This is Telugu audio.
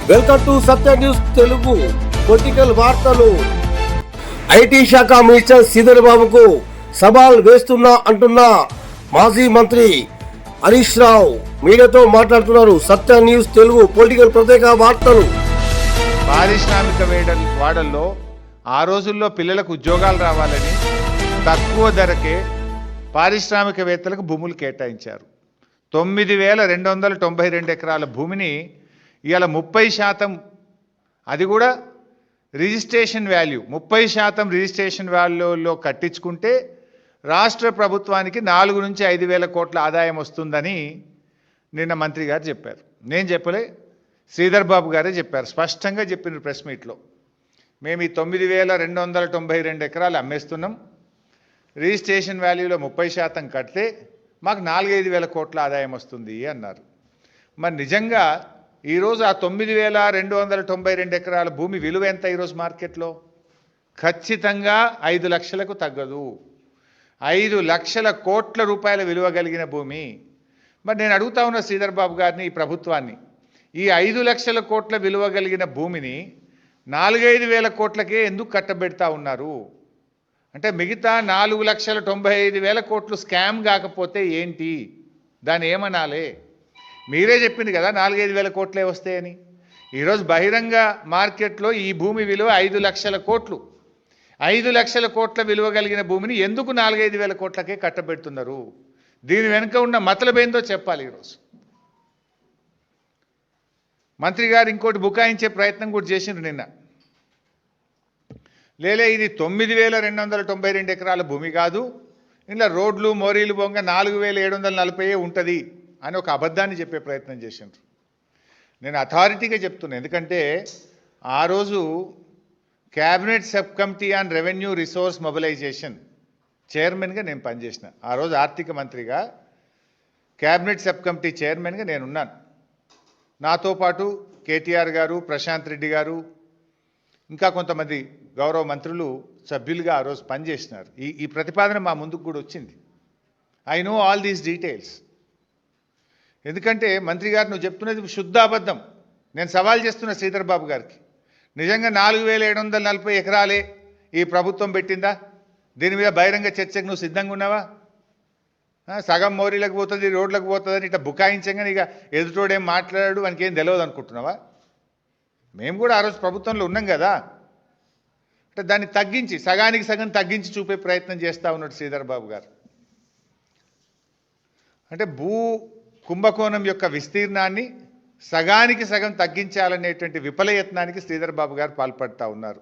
Welcome to Satya news Telugu political వార్తలు. ఐటీ శాఖ మినిస్టర్ శ్రీధర్ బాబుకు సవాల్ వేస్తున్నా అంటున్న మాజీ మంత్రి హరీష్ రావు మీడియాతో మాట్లాడుతున్నారు. సత్య న్యూస్ తెలుగు పొలిటికల్ ప్రత్యేక వార్తలు. పారిశ్రామిక వాడల్లో ఆ రోజుల్లో పిల్లలకు ఉద్యోగాలు రావాలని తక్కువ ధరకే పారిశ్రామికవేత్తలకు భూములు కేటాయించారు. 9,292 ఎకరాల భూమిని ఇవాళ 30%, అది కూడా రిజిస్ట్రేషన్ వాల్యూ 30% రిజిస్ట్రేషన్ వాల్యూలో కట్టించుకుంటే రాష్ట్ర ప్రభుత్వానికి 4 నుంచి 5 వేల కోట్ల ఆదాయం వస్తుందని నిన్న మంత్రి గారు చెప్పారు. నేను చెప్పలే, శ్రీధర్ బాబు గారే చెప్పారు. స్పష్టంగా చెప్పిన ప్రెస్ మీట్లో, మేము ఈ 9,292 ఎకరాలు అమ్మేస్తున్నాం, రిజిస్ట్రేషన్ వాల్యూలో 30% కడితే మాకు 4-5 వేల కోట్ల ఆదాయం వస్తుంది అన్నారు. మరి నిజంగా ఈరోజు ఆ 9,292 ఎకరాల భూమి విలువ ఎంత ఈరోజు మార్కెట్లో? ఖచ్చితంగా 5 లక్షలకు తగ్గదు. 5 లక్షల కోట్ల రూపాయల విలువ కలిగిన భూమి. మరి నేను అడుగుతా ఉన్న శ్రీధర్ బాబు గారిని, ఈ ప్రభుత్వాన్ని, ఈ 5 లక్షల కోట్ల విలువ కలిగిన భూమిని 4-5 వేల కోట్లకే ఎందుకు కట్టబెడతా ఉన్నారు? అంటే మిగతా 4,95,000 కోట్లు స్కామ్ కాకపోతే ఏంటి? దాన్ని ఏమనాలి? మీరే చెప్పింది కదా 4-5 వేల కోట్లే వస్తాయని. ఈరోజు బహిరంగ మార్కెట్లో ఈ భూమి విలువ 5 లక్షల కోట్లు. 5 లక్షల కోట్ల విలువ కలిగిన భూమిని ఎందుకు 4-5 వేల కోట్లకే కట్టబెడుతున్నారు? దీని వెనుక ఉన్న మతలబేందో చెప్పాలి. ఈరోజు మంత్రి గారు ఇంకోటి బుకాయించే ప్రయత్నం కూడా చేసిండ్రు నిన్న. లేలే, ఇది 9,292 ఎకరాల భూమి కాదు, ఇలా రోడ్లు మోరీలు బొంగ 4,740 ఉంటుంది అని ఒక అబద్ధాన్ని చెప్పే ప్రయత్నం చేసిండ్రు. నేను అథారిటీగా చెప్తున్నాను, ఎందుకంటే ఆ రోజు cabinet sub committee on revenue resource mobilisation చైర్మన్గా నేను పనిచేసిన. ఆ రోజు ఆర్థిక మంత్రిగా క్యాబినెట్ సబ్ కమిటీ చైర్మన్గా నేనున్నాను. నాతో పాటు కేటీఆర్ గారు, ప్రశాంత్ రెడ్డి గారు, ఇంకా కొంతమంది గౌరవ మంత్రులు సభ్యులుగా ఆ రోజు పనిచేసినారు. ఈ ప్రతిపాదన మా ముందుకు కూడా వచ్చింది. I know all these details. ఎందుకంటే మంత్రి గారు నువ్వు చెప్తున్నది శుద్ధ అబద్ధం. నేను సవాల్ చేస్తున్న శ్రీధర్ బాబు గారికి, నిజంగా 4,740 ఎకరాలే ఈ ప్రభుత్వం పెట్టిందా? దీని మీద బహిరంగ చర్చకు నువ్వు సిద్ధంగా ఉన్నావా? సగం మోరీలకు పోతుంది, రోడ్లకు పోతుందని ఇట్లా బుకాయించంగా ఇక ఎదుటోడేం మాట్లాడాడు, వానికి ఏం తెలియదు అనుకుంటున్నావా? మేము కూడా ఆ రోజు ప్రభుత్వంలో ఉన్నాం కదా. అంటే దాన్ని తగ్గించి, సగానికి సగం తగ్గించి చూపే ప్రయత్నం చేస్తూ ఉన్నాడు శ్రీధర్ బాబు గారు. అంటే భూ కుంభకోణం యొక్క విస్తీర్ణాన్ని సగానికి సగం తగ్గించాలనేటువంటి విఫలయత్నానికి శ్రీధర్ బాబు గారు పాల్పడుతూ ఉన్నారు.